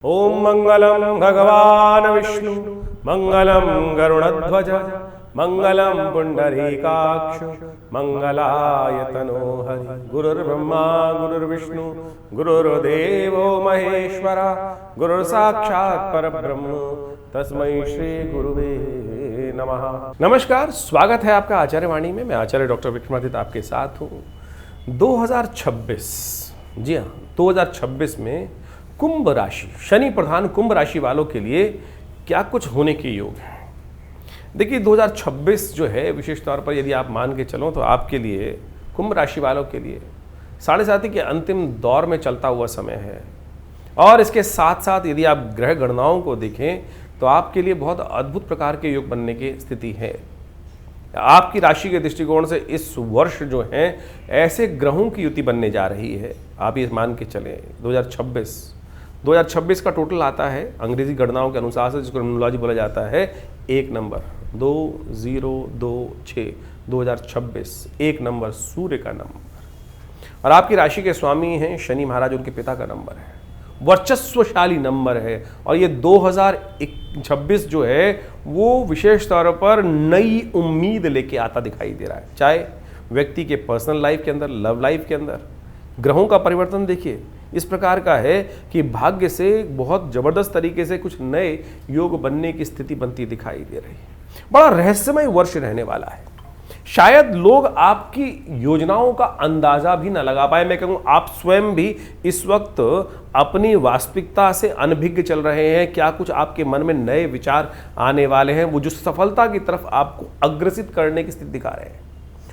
ओम मंगलम भगवान विष्णु मंगलम गरुड़ध्वज मंगलम पुंडरीकाक्ष मंगलायतनो हरि। गुरुर्ब्रह्मा गुरुर्विष्णु गुरुर्देवो महेश्वरा गुरुर्साक्षात् परब्रह्म तस्मै श्री गुरुवे नमः। नमस्कार, स्वागत है आपका आचार्य वाणी में। मैं आचार्य डॉक्टर विक्रमादित्य आपके साथ हूँ। 2026, जी हाँ, 2026 में कुंभ राशि, शनि प्रधान कुंभ राशि वालों के लिए क्या कुछ होने के योग है। देखिए 2026 जो है विशेष तौर पर यदि आप मान के चलो तो आपके लिए, कुंभ राशि वालों के लिए साढ़े साथी के अंतिम दौर में चलता हुआ समय है। और इसके साथ साथ यदि आप ग्रह गणनाओं को देखें तो आपके लिए बहुत अद्भुत प्रकार के योग बनने की स्थिति है। आपकी राशि के दृष्टिकोण से इस वर्ष जो है ऐसे ग्रहों की युति बनने जा रही है। आप ये मान के चलें 2026 का टोटल आता है अंग्रेजी गणनाओं के अनुसार से, जिसको न्यूमरोलॉजी बोला जाता है, 1 नंबर 2026 2026 1 नंबर सूर्य का नंबर। और आपकी राशि के स्वामी हैं शनि महाराज, उनके पिता का नंबर है, वर्चस्वशाली नंबर है। और ये 2026 जो है वो विशेष तौर पर नई उम्मीद लेके आता दिखाई दे रहा है, चाहे व्यक्ति के पर्सनल लाइफ के अंदर, लव लाइफ के अंदर। ग्रहों का परिवर्तन देखिए इस प्रकार का है कि भाग्य से बहुत जबरदस्त तरीके से कुछ नए योग बनने की स्थिति बनती दिखाई दे रही है। बड़ा रहस्यमय वर्ष रहने वाला है। शायद लोग आपकी योजनाओं का अंदाजा भी न लगा पाए। मैं कहूँ आप स्वयं भी इस वक्त अपनी वास्तविकता से अनभिज्ञ चल रहे हैं। क्या कुछ आपके मन में नए विचार आने वाले हैं, वो जो सफलता की तरफ आपको अग्रसित करने की स्थिति दिखा रहे हैं।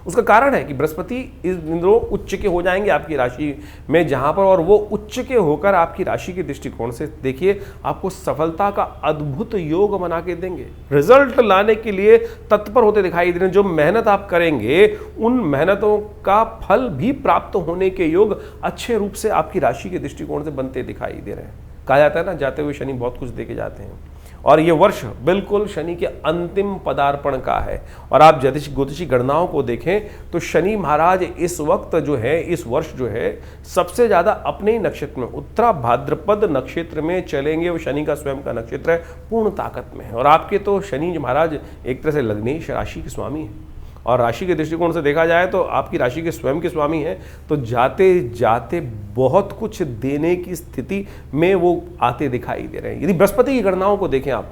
उसका कारण है कि बृहस्पति इस दिनों उच्च के हो जाएंगे आपकी राशि में, जहां पर, और वो उच्च के होकर आपकी राशि के दृष्टिकोण से देखिए आपको सफलता का अद्भुत योग बना के देंगे। रिजल्ट लाने के लिए तत्पर होते दिखाई दे रहे हैं। जो मेहनत आप करेंगे उन मेहनतों का फल भी प्राप्त होने के योग अच्छे रूप से आपकी राशि के दृष्टिकोण से बनते दिखाई दे रहे हैं। कहा जाता है ना, जाते हुए शनि बहुत कुछ देके जाते हैं। और ये वर्ष बिल्कुल शनि के अंतिम पदार्पण का है। और आप ज्योतिषी गणनाओं को देखें तो शनि महाराज इस वक्त जो है, इस वर्ष जो है, सबसे ज्यादा अपने ही नक्षत्र में, उत्तरा भाद्रपद नक्षत्र में चलेंगे। वो शनि का स्वयं का नक्षत्र है, पूर्ण ताकत में है। और आपके तो शनि महाराज एक तरह से लग्नेश राशि के स्वामी है। और राशि के दृष्टिकोण से देखा जाए तो आपकी राशि के स्वयं के स्वामी हैं, तो जाते जाते बहुत कुछ देने की स्थिति में वो आते दिखाई दे रहे हैं। यदि बृहस्पति की गणनाओं को देखें आप,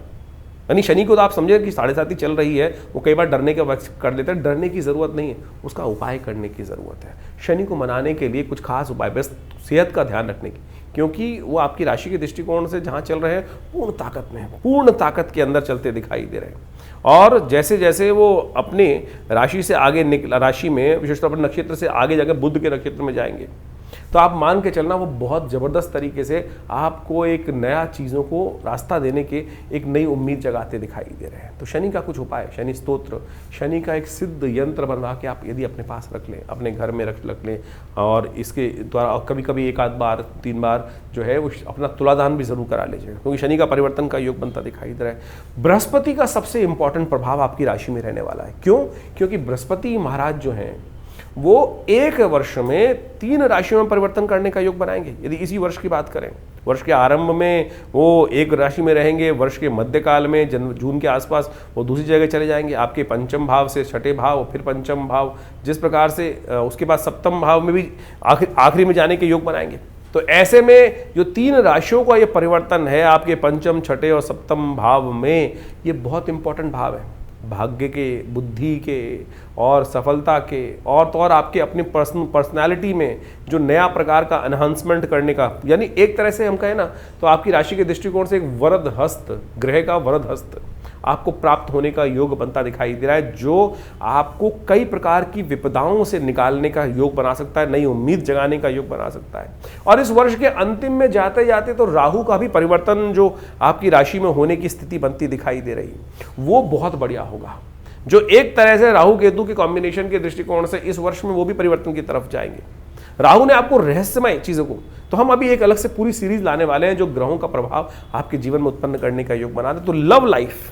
यानी शनि को तो आप समझे कि साढ़े साथी चल रही है, वो कई बार डरने का वक्त कर लेते हैं। डरने की जरूरत नहीं है, उसका उपाय करने की जरूरत है। शनि को मनाने के लिए कुछ खास उपाय, बस सेहत का ध्यान रखने की, क्योंकि वो आपकी राशि के दृष्टिकोण से जहाँ चल रहे हैं पूर्ण ताकत में है, पूर्ण ताकत के अंदर चलते दिखाई दे रहे हैं। और जैसे जैसे वो अपने राशि से आगे राशि में विशेष तौर पर नक्षत्र से आगे जाकर बुध के नक्षत्र में जाएंगे, तो आप मान के चलना वो बहुत ज़बरदस्त तरीके से आपको एक नया चीज़ों को रास्ता देने के, एक नई उम्मीद जगाते दिखाई दे रहे हैं। तो शनि का कुछ उपाय, शनि स्तोत्र, शनि का एक सिद्ध यंत्र बनवा के आप यदि अपने पास रख लें, अपने घर में रख लें, और इसके द्वारा कभी कभी 1 आध बार 3 बार जो है वो अपना तुलादान भी जरूर करा लीजिए, क्योंकि शनि का परिवर्तन का योग बनता दिखाई दे रहा है। बृहस्पति का सबसे इंपॉर्टेंट प्रभाव आपकी राशि में रहने वाला है। क्यों? क्योंकि बृहस्पति महाराज जो हैं वो एक वर्ष में 3 राशियों में परिवर्तन करने का योग बनाएंगे। यदि इसी वर्ष की बात करें, वर्ष के आरंभ में वो एक राशि में रहेंगे, वर्ष के मध्यकाल में जून के आसपास वो दूसरी जगह चले जाएंगे, आपके पंचम भाव से छठे भाव, फिर पंचम भाव, जिस प्रकार से उसके बाद सप्तम भाव में भी आखिरी में जाने के योग बनाएंगे। तो ऐसे में जो 3 राशियों का ये परिवर्तन है आपके पंचम, छठे और सप्तम भाव में, ये बहुत इंपॉर्टेंट भाव है भाग्य के, बुद्धि के और सफलता के, और तो और आपके अपने पर्सनालिटी में जो नया प्रकार का एनहांसमेंट करने का, यानी एक तरह से हम कहें ना तो आपकी राशि के दृष्टिकोण से एक वरद हस्त, ग्रह का वरद हस्त आपको प्राप्त होने का योग बनता दिखाई दे रहा है, जो आपको कई प्रकार की विपदाओं से निकालने का योग बना सकता है, नई उम्मीद जगाने का योग बना सकता है। और इस वर्ष के अंतिम में जाते जाते तो राहु का भी परिवर्तन जो आपकी राशि में होने की स्थिति बनती दिखाई दे रही है, वो बहुत बढ़िया होगा। जो एक तरह से राहु केतु के कॉम्बिनेशन के दृष्टिकोण से इस वर्ष में वो भी परिवर्तन की तरफ जाएंगे। राहु ने आपको रहस्यमय चीजों को, तो हम अभी एक अलग से पूरी सीरीज लाने वाले हैं जो ग्रहों का प्रभाव आपके जीवन में उत्पन्न करने का योग बना दे। तो लव लाइफ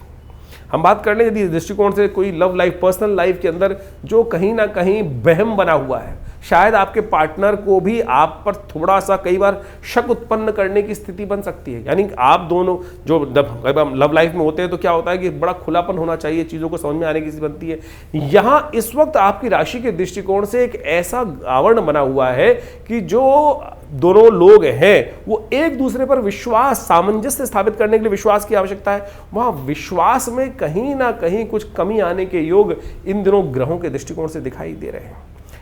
हम बात कर लें, यदि दृष्टिकोण से कोई लव लाइफ, पर्सनल लाइफ के अंदर जो कहीं ना कहीं वहम बना हुआ है, शायद आपके पार्टनर को भी आप पर थोड़ा सा कई बार शक उत्पन्न करने की स्थिति बन सकती है। यानी आप दोनों जो लव लाइफ में होते हैं तो क्या होता है कि बड़ा खुलापन होना चाहिए, चीज़ों को समझ में आने की स्थिति बनती है। यहाँ इस वक्त आपकी राशि के दृष्टिकोण से एक ऐसा आवरण बना हुआ है कि जो दोनों लोग हैं वो एक दूसरे पर विश्वास, सामंजस्य स्थापित करने के लिए विश्वास की आवश्यकता है। वहां विश्वास में कहीं ना कहीं कुछ कमी आने के योग इन दिनों ग्रहों के दृष्टिकोण से दिखाई दे रहे हैं।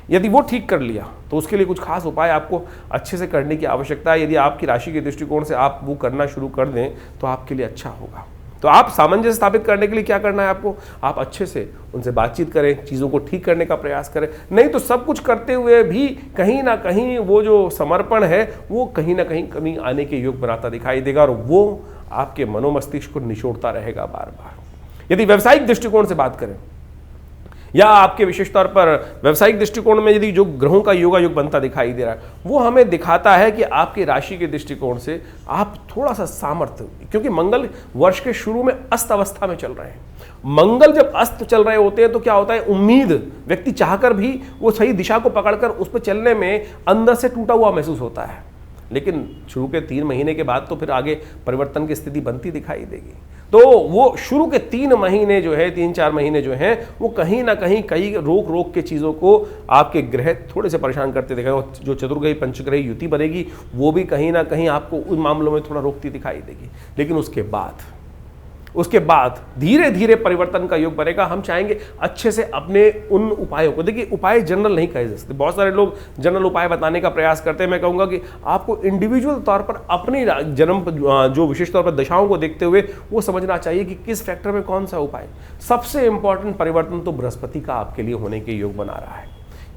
यदि वो ठीक कर लिया तो उसके लिए कुछ खास उपाय आपको अच्छे से करने की आवश्यकता है। यदि आपकी राशि के दृष्टिकोण से आप वो करना शुरू कर दें तो आपके लिए अच्छा होगा। तो आप सामंजस्य स्थापित करने के लिए क्या करना है आपको, आप अच्छे से उनसे बातचीत करें, चीज़ों को ठीक करने का प्रयास करें। नहीं तो सब कुछ करते हुए भी कहीं ना कहीं वो जो समर्पण है वो कहीं ना कहीं कमी आने के योग बनाता दिखाई देगा और वो आपके मनोमस्तिष्क को निचोड़ता रहेगा बार बार। यदि व्यावसायिक दृष्टिकोण से बात करें या आपके विशेष तौर पर व्यावसायिक दृष्टिकोण में यदि जो ग्रहों का योगायोग बनता दिखाई दे रहा है वो हमें दिखाता है कि आपकी राशि के दृष्टिकोण से आप थोड़ा सा सामर्थ्य, क्योंकि मंगल वर्ष के शुरू में अस्त अवस्था में चल रहे हैं। मंगल जब अस्त चल रहे होते हैं तो क्या होता है, उम्मीद व्यक्ति चाहकर भी वो सही दिशा को पकड़कर उस पर चलने में अंदर से टूटा हुआ महसूस होता है। लेकिन शुरू के 3 महीने के बाद तो फिर आगे परिवर्तन की स्थिति बनती दिखाई देगी। तो वो शुरू के 3 महीने जो है, 3-4 महीने जो हैं वो कहीं ना कहीं कई रोक के चीज़ों को आपके ग्रह थोड़े से परेशान करते दिखाएंगे। जो चतुर्ग्रही पंचग्रही युति बनेगी वो भी कहीं ना कहीं आपको उन मामलों में थोड़ा रोकती दिखाई देगी। लेकिन उसके बाद धीरे धीरे परिवर्तन का योग बनेगा। हम चाहेंगे अच्छे से अपने उन उपायों को, देखिए उपाय जनरल नहीं कहे जा सकते, बहुत सारे लोग जनरल उपाय बताने का प्रयास करते हैं। मैं कहूँगा कि आपको इंडिविजुअल तौर पर अपनी जन्म जो विशेष तौर पर दशाओं को देखते हुए वो समझना चाहिए कि किस फैक्टर में कौन सा उपाय। सबसे इंपॉर्टेंट परिवर्तन तो बृहस्पति का आपके लिए होने के योग बना रहा है।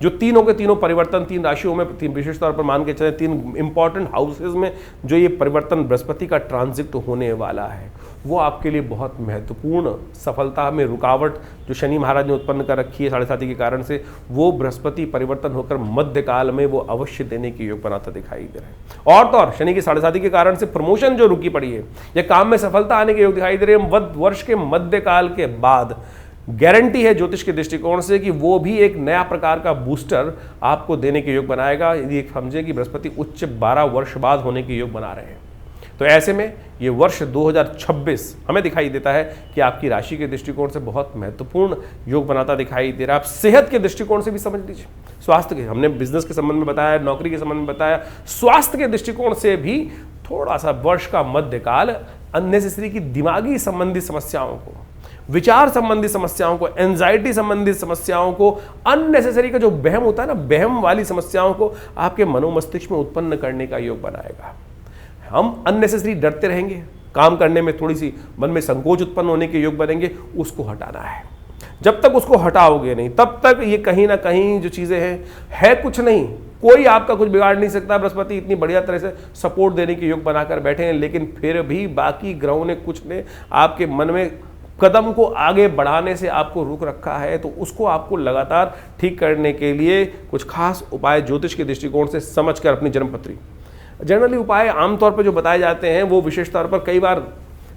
जो तीनों के तीनों परिवर्तन 3 राशियों में, 3 विशेष तौर पर मान के चले 3 इंपॉर्टेंट हाउसेज में जो ये परिवर्तन बृहस्पति का ट्रांजिट होने वाला है वो आपके लिए बहुत महत्वपूर्ण, सफलता में रुकावट जो शनि महाराज ने उत्पन्न कर रखी है 7.5 के कारण से, वो बृहस्पति परिवर्तन होकर मध्यकाल में वो अवश्य देने के योग बनाता दिखाई दे रहा है। और तो और शनि की 7.5 के कारण से प्रमोशन जो रुकी पड़ी है या काम में सफलता आने के योग दिखाई दे रहे हैं। वर्ष के मध्यकाल के बाद गारंटी है ज्योतिष के दृष्टिकोण से कि वो भी एक नया प्रकार का बूस्टर आपको देने के योग बनाएगा। यदि समझें कि बृहस्पति उच्च 12 वर्ष बाद होने के योग बना रहे हैं तो ऐसे में ये वर्ष 2026 हमें दिखाई देता है कि आपकी राशि के दृष्टिकोण से बहुत महत्वपूर्ण योग बनाता दिखाई दे रहा है। आप सेहत के दृष्टिकोण से भी समझ लीजिए, स्वास्थ्य के, हमने बिजनेस के संबंध में बताया, नौकरी के संबंध में बताया, स्वास्थ्य के दृष्टिकोण से भी थोड़ा सा वर्ष का मध्यकाल अननेसेसरी की दिमागी संबंधी समस्याओं को, विचार संबंधी समस्याओं को, एंजाइटी संबंधित समस्याओं को, अननेसेसरी का जो बहम होता है ना, बहम वाली समस्याओं को आपके मनोमस्तिष्क में उत्पन्न करने का योग बनाएगा। हम अननेसेसरी डरते रहेंगे, काम करने में थोड़ी सी मन में संकोच उत्पन्न होने के योग बनेंगे, उसको हटाना है। जब तक उसको हटाओगे नहीं तब तक ये कहीं ना कहीं जो चीजें है कुछ नहीं, कोई आपका कुछ बिगाड़ नहीं सकता। बृहस्पति इतनी बढ़िया तरह से सपोर्ट देने के योग बनाकर बैठे हैं, लेकिन फिर भी बाकी ग्रहों ने कुछ ने आपके मन में कदम को आगे बढ़ाने से आपको रोक रखा है। तो उसको आपको लगातार ठीक करने के लिए कुछ खास उपाय ज्योतिष के दृष्टिकोण से समझकर अपनी जन्मपत्री, जनरली उपाय आमतौर पर जो बताए जाते हैं वो विशेष तौर पर कई बार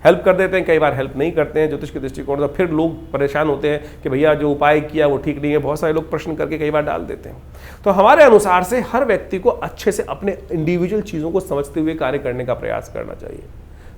हेल्प कर देते हैं, कई बार हेल्प नहीं करते हैं ज्योतिष के दृष्टिकोण से। फिर लोग परेशान होते हैं कि भैया जो उपाय किया वो ठीक नहीं है। बहुत सारे लोग प्रश्न करके कई बार डाल देते हैं। तो हमारे अनुसार से हर व्यक्ति को अच्छे से अपने इंडिविजुअल चीज़ों को समझते हुए कार्य करने का प्रयास करना चाहिए।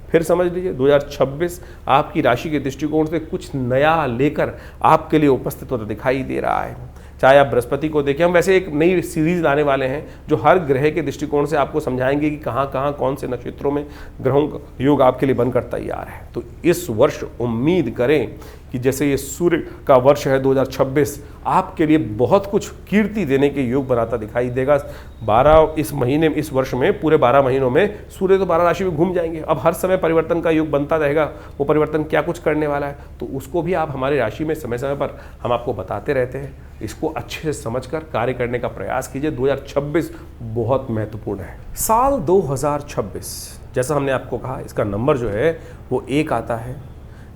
फिर समझ लीजिए 2026 आपकी राशि के दृष्टिकोण से कुछ नया लेकर आपके लिए उपस्थित होता दिखाई दे रहा है। चाहे आप बृहस्पति को देखें, हम वैसे एक नई सीरीज लाने वाले हैं जो हर ग्रह के दृष्टिकोण से आपको समझाएंगे कि कहाँ कहाँ कौन से नक्षत्रों में ग्रहों का योग आपके लिए बनकर तैयार है। तो इस वर्ष उम्मीद करें कि जैसे ये सूर्य का वर्ष है 2026 आपके लिए बहुत कुछ कीर्ति देने के योग बनाता दिखाई देगा। 12 इस महीने, इस वर्ष में पूरे 12 महीनों में सूर्य तो 12 राशि में घूम जाएंगे। अब हर समय परिवर्तन का योग बनता रहेगा, वो परिवर्तन क्या कुछ करने वाला है तो उसको भी आप हमारी राशि में समय समय पर हम आपको बताते रहते हैं। इसको अच्छे से समझकर कार्य करने का प्रयास कीजिए। 2026 बहुत महत्वपूर्ण है। साल 2026 जैसा हमने आपको कहा इसका नंबर जो है वो 1 आता है,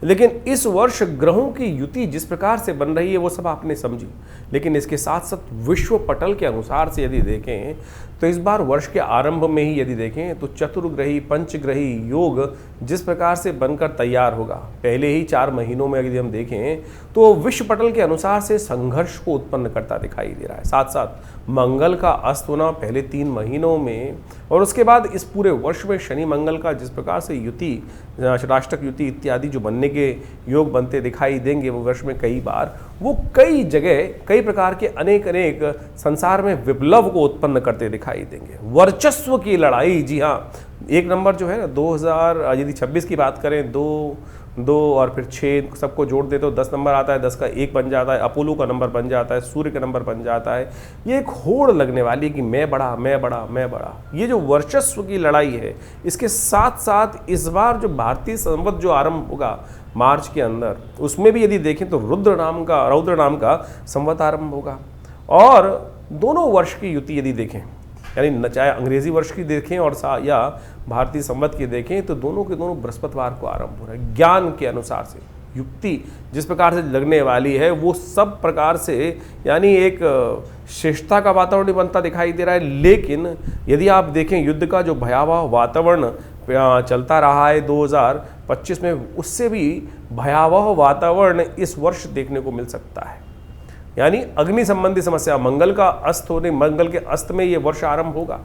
लेकिन इस वर्ष ग्रहों की युति जिस प्रकार से बन रही है वो सब आपने समझी। लेकिन इसके साथ साथ विश्व पटल के अनुसार से यदि देखें तो इस बार वर्ष के आरंभ में ही यदि देखें तो चतुर्ग्रही पंचग्रही योग जिस प्रकार से बनकर तैयार होगा, पहले ही 4 महीनों में यदि हम देखें तो विश्व पटल के अनुसार से संघर्ष को उत्पन्न करता दिखाई दे रहा है। साथ साथ मंगल का अस्त होना पहले 3 महीनों में और उसके बाद इस पूरे वर्ष में शनि मंगल का जिस प्रकार से युति, षटाष्टक युति इत्यादि जो बनने के योग बनते दिखाई देंगे वो वर्ष में कई बार, वो कई जगह कई प्रकार के अनेक संसार में विप्लव को उत्पन्न करते दिखाई देंगे। वर्चस्व की लड़ाई, जी हाँ, 1 नंबर जो है ना 2026 की बात करें, 2 और फिर 6 सबको जोड़ दे तो 10 नंबर आता है, 10 का 1 बन जाता है, अपोलो का नंबर बन जाता है, सूर्य का नंबर बन जाता है। ये एक होड़ लगने वाली कि मैं बड़ा मैं बड़ा मैं बड़ा, ये जो वर्चस्व की लड़ाई है, इसके साथ साथ इस बार जो भारतीय संवत जो आरंभ होगा मार्च के अंदर, उसमें भी यदि देखें तो रौद्र नाम का संवत आरंभ होगा। और दोनों वर्ष की युति यदि देखें, यानी चाहे अंग्रेजी वर्ष की देखें और या भारतीय संवत की देखें, तो दोनों के दोनों बृहस्पतिवार को आरंभ हो रहा है। ज्ञान के अनुसार से युक्ति जिस प्रकार से लगने वाली है वो सब प्रकार से यानी एक श्रेष्ठता का वातावरण बनता दिखाई दे रहा है। लेकिन यदि आप देखें युद्ध का जो भयावह वातावरण चलता रहा है 2025 में, उससे भी भयावह वातावरण इस वर्ष देखने को मिल सकता है। यानी अग्नि संबंधी समस्या, मंगल का अस्त होने, मंगल के अस्त में ये वर्ष आरंभ होगा,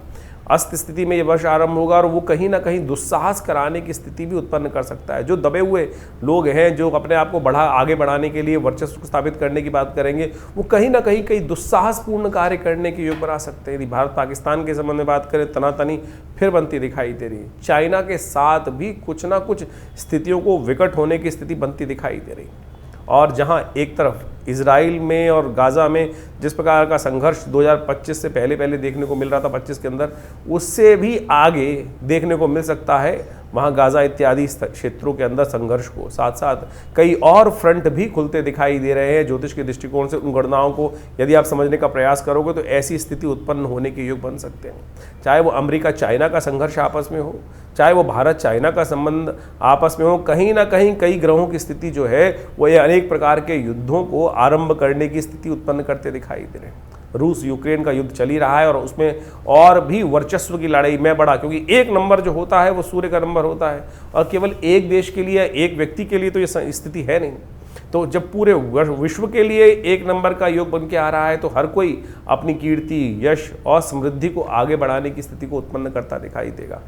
अस्त स्थिति में ये वर्ष आरंभ होगा और वो कहीं ना कहीं दुस्साहस कराने की स्थिति भी उत्पन्न कर सकता है। जो दबे हुए लोग हैं, जो अपने आप को आगे बढ़ाने के लिए वर्चस्व को स्थापित करने की बात करेंगे, वो कहीं ना कहीं कई दुस्साहसपूर्ण कार्य करने के योग बना सकते हैं। यदि भारत पाकिस्तान के संबंध में बात करें, तनातनी फिर बनती दिखाई दे रही है। चाइना के साथ भी कुछ ना कुछ स्थितियों को विकट होने की स्थिति बनती दिखाई दे रही है। और जहां एक तरफ इजराइल में और गाज़ा में जिस प्रकार का संघर्ष 2025 से पहले देखने को मिल रहा था 25 के अंदर, उससे भी आगे देखने को मिल सकता है वहाँ गाज़ा इत्यादि क्षेत्रों के अंदर संघर्ष को। साथ साथ कई और फ्रंट भी खुलते दिखाई दे रहे हैं। ज्योतिष के दृष्टिकोण से उन गणनाओं को यदि आप समझने का प्रयास करोगे तो ऐसी स्थिति उत्पन्न होने के योग बन सकते हैं। चाहे वो अमेरिका चाइना का संघर्ष आपस में हो, चाहे वो भारत चाइना का संबंध आपस में हो, कहीं ना कहीं कई ग्रहों की स्थिति जो है वो ये अनेक प्रकार के युद्धों को आरंभ करने की स्थिति उत्पन्न करते दिखाई दे रहे हैं। रूस यूक्रेन का युद्ध चल ही रहा है और उसमें और भी वर्चस्व की लड़ाई में बड़ा, क्योंकि 1 नंबर जो होता है वो सूर्य का नंबर होता है और केवल एक देश के लिए, एक व्यक्ति के लिए तो ये स्थिति है नहीं। तो जब पूरे विश्व के लिए 1 नंबर का योग बन के आ रहा है तो हर कोई अपनी कीर्ति, यश और समृद्धि को आगे बढ़ाने की स्थिति को उत्पन्न करता दिखाई देगा।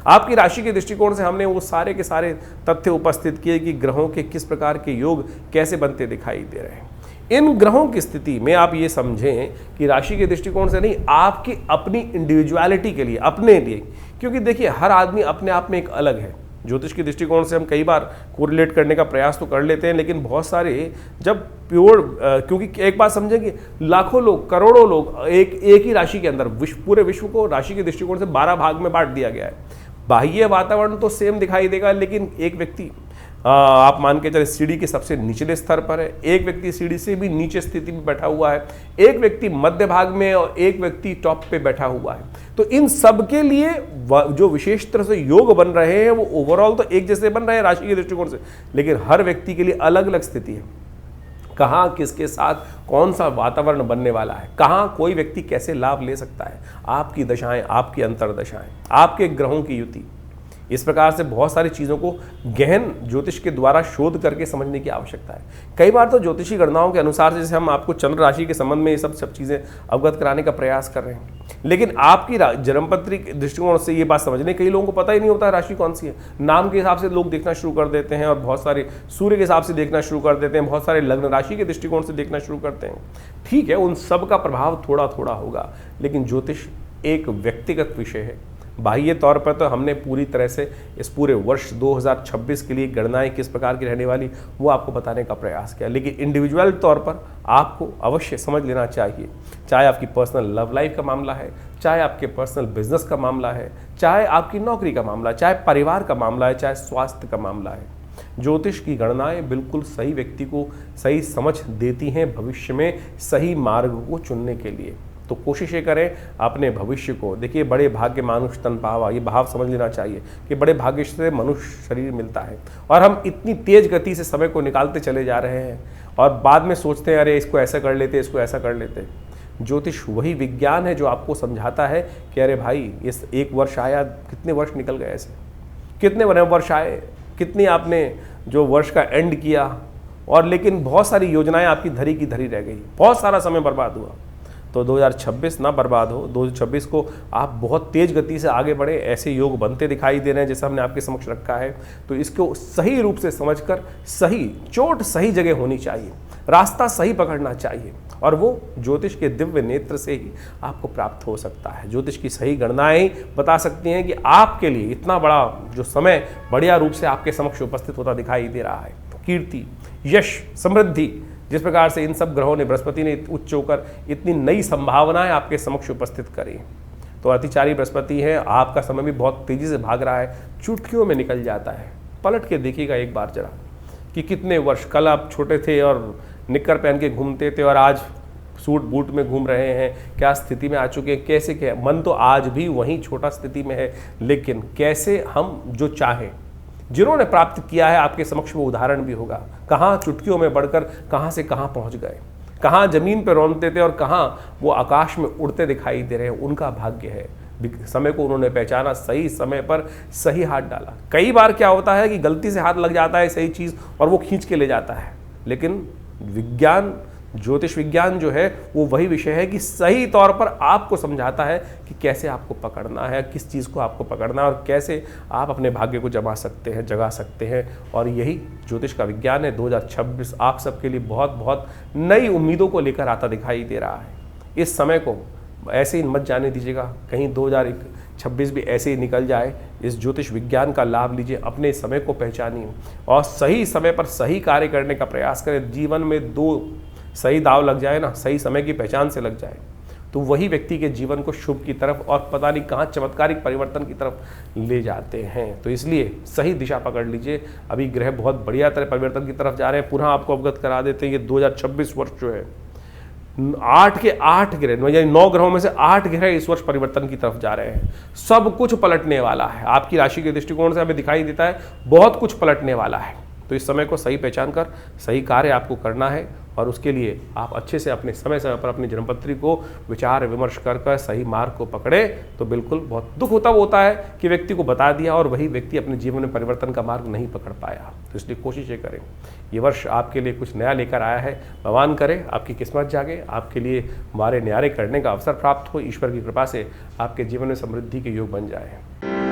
आपकी राशि के दृष्टिकोण से हमने वो सारे के सारे तथ्य उपस्थित किए कि ग्रहों के किस प्रकार के योग कैसे बनते दिखाई दे रहे हैं। इन ग्रहों की स्थिति में आप ये समझें कि राशि के दृष्टिकोण से नहीं, आपकी अपनी इंडिविजुअलिटी के लिए, अपने लिए, क्योंकि देखिए हर आदमी अपने आप में एक अलग है। ज्योतिष के दृष्टिकोण से हम कई बार कोरिलेट करने का प्रयास तो कर लेते हैं, लेकिन बहुत सारे जब प्योर, क्योंकि एक बात समझें कि लाखों लोग, करोड़ों लोग एक ही राशि के अंदर, पूरे विश्व को राशि के दृष्टिकोण से 12 भाग में बांट दिया गया है। बाह्य वातावरण तो सेम दिखाई देगा, लेकिन एक व्यक्ति आप मान के चले सीढ़ी के सबसे निचले स्तर पर है, एक व्यक्ति सीढ़ी से भी नीचे स्थिति में बैठा हुआ है, एक व्यक्ति मध्य भाग में और एक व्यक्ति टॉप पे बैठा हुआ है। तो इन सब के लिए जो विशेष तरह से योग बन रहे हैं वो ओवरऑल तो एक जैसे बन रहे हैं राशि के दृष्टिकोण से, लेकिन हर व्यक्ति के लिए अलग अलग स्थिति है। कहाँ किसके साथ कौन सा वातावरण बनने वाला है, कहाँ कोई व्यक्ति कैसे लाभ ले सकता है, आपकी दशाएं, आपकी अंतर्दशाएं, आपके ग्रहों की युति, इस प्रकार से बहुत सारी चीज़ों को गहन ज्योतिष के द्वारा शोध करके समझने की आवश्यकता है। कई बार तो ज्योतिषी गणनाओं के अनुसार जैसे हम आपको चंद्र राशि के संबंध में ये सब चीज़ें अवगत कराने का प्रयास कर रहे हैं, लेकिन आपकी जन्मपत्री के दृष्टिकोण से ये बात समझने, कई लोगों को पता ही नहीं होता राशि कौन सी है। नाम के हिसाब से लोग देखना शुरू कर देते हैं और बहुत सारे सूर्य के हिसाब से देखना शुरू कर देते हैं, बहुत सारे लग्न राशि के दृष्टिकोण से देखना शुरू करते हैं। ठीक है, उन सब का प्रभाव थोड़ा थोड़ा होगा, लेकिन ज्योतिष एक व्यक्तिगत विषय है। बाह्य तौर पर तो हमने पूरी तरह से इस पूरे वर्ष 2026 के लिए गणनाएं किस प्रकार की रहने वाली वो आपको बताने का प्रयास किया, लेकिन इंडिविजुअल तौर पर आपको अवश्य समझ लेना चाहिए। चाहे आपकी पर्सनल लव लाइफ का मामला है, चाहे आपके पर्सनल बिजनेस का मामला है, चाहे आपकी नौकरी का मामला है, चाहे परिवार का मामला है, चाहे स्वास्थ्य का मामला है, ज्योतिष की गणनाएं बिल्कुल सही व्यक्ति को सही समझ देती हैं भविष्य में सही मार्ग को चुनने के लिए। तो कोशिश ये करें अपने भविष्य को। देखिए, बड़े भाग्य मानुष तन पावा, ये भाव समझ लेना चाहिए कि बड़े भाग्य से मनुष्य शरीर मिलता है और हम इतनी तेज गति से समय को निकालते चले जा रहे हैं और बाद में सोचते हैं अरे इसको ऐसा कर लेते, इसको ऐसा कर लेते। ज्योतिष वही विज्ञान है जो आपको समझाता है कि अरे भाई इस 1 वर्ष आया, कितने वर्ष निकल गए ऐसे, कितने वर्ष आए, कितनी आपने जो वर्ष का एंड किया, और लेकिन बहुत सारी योजनाएं आपकी धरी की धरी रह गई, बहुत सारा समय बर्बाद हुआ। तो 2026 ना बर्बाद हो, 2026 को आप बहुत तेज गति से आगे बढ़े, ऐसे योग बनते दिखाई दे रहे हैं जैसा हमने आपके समक्ष रखा है। तो इसको सही रूप से समझकर, सही चोट सही जगह होनी चाहिए, रास्ता सही पकड़ना चाहिए, और वो ज्योतिष के दिव्य नेत्र से ही आपको प्राप्त हो सकता है। ज्योतिष की सही गणनाएं ही बता सकती हैं कि आपके लिए इतना बड़ा जो समय बढ़िया रूप से आपके समक्ष उपस्थित होता दिखाई दे रहा है। कीर्ति, यश, समृद्धि, जिस प्रकार से इन सब ग्रहों ने, बृहस्पति ने उच्च होकर इतनी नई संभावनाएं आपके समक्ष उपस्थित करी, तो अतिचारी बृहस्पति है, आपका समय भी बहुत तेजी से भाग रहा है, चुटकियों में निकल जाता है। पलट के देखिएगा एक बार जरा कि कितने वर्ष, कल आप छोटे थे और निक्कर पहन के घूमते थे और आज सूट बूट में घूम रहे हैं, क्या स्थिति में आ चुके हैं, कैसे क्या। मन तो आज भी वहीं छोटा स्थिति में है, लेकिन कैसे हम जो चाहें, जिन्होंने प्राप्त किया है आपके समक्ष वो उदाहरण भी होगा, कहाँ चुटकियों में बढ़कर कहाँ से कहाँ पहुँच गए, कहाँ जमीन पर रौंदते थे और कहाँ वो आकाश में उड़ते दिखाई दे रहे हैं। उनका भाग्य है, समय को उन्होंने पहचाना, सही समय पर सही हाथ डाला। कई बार क्या होता है कि गलती से हाथ लग जाता है सही चीज़ और वो खींच के ले जाता है, लेकिन विज्ञान, ज्योतिष विज्ञान जो है वो वही विषय है कि सही तौर पर आपको समझाता है कि कैसे आपको पकड़ना है, किस चीज़ को आपको पकड़ना है और कैसे आप अपने भाग्य को जगा सकते हैं। और यही ज्योतिष का विज्ञान है। 2026 आप सबके लिए बहुत बहुत नई उम्मीदों को लेकर आता दिखाई दे रहा है। इस समय को ऐसे ही मत जाने दीजिएगा, कहीं 2026 भी ऐसे ही निकल जाए। इस ज्योतिष विज्ञान का लाभ लीजिए, अपने समय को पहचानिए और सही समय पर सही कार्य करने का प्रयास करें। जीवन में दो सही दाव लग जाए ना, सही समय की पहचान से लग जाए, तो वही व्यक्ति के जीवन को शुभ की तरफ और पता नहीं कहाँ चमत्कारिक परिवर्तन की तरफ ले जाते हैं। तो इसलिए सही दिशा पकड़ लीजिए। अभी ग्रह बहुत बढ़िया तरह परिवर्तन की तरफ जा रहे हैं। पुनः आपको अवगत करा देते हैं, ये 2026 वर्ष जो है 8 के 8 ग्रह, यानी 9 ग्रहों में से 8 ग्रह इस वर्ष परिवर्तन की तरफ जा रहे हैं। सब कुछ पलटने वाला है। आपकी राशि के दृष्टिकोण से हमें दिखाई देता है बहुत कुछ पलटने वाला है। तो इस समय को सही पहचान कर सही कार्य आपको करना है, और उसके लिए आप अच्छे से अपने समय समय पर अपनी जन्मपत्री को विचार विमर्श कर सही मार्ग को पकड़े। तो बिल्कुल बहुत दुख होता है कि व्यक्ति को बता दिया और वही व्यक्ति अपने जीवन में परिवर्तन का मार्ग नहीं पकड़ पाया। तो इसलिए कोशिशें करें। ये वर्ष आपके लिए कुछ नया लेकर आया है। भगवान करे आपकी किस्मत जागे, आपके लिए हमारे न्यारे करने का अवसर प्राप्त हो। ईश्वर की कृपा से आपके जीवन में समृद्धि के योग बन जाए।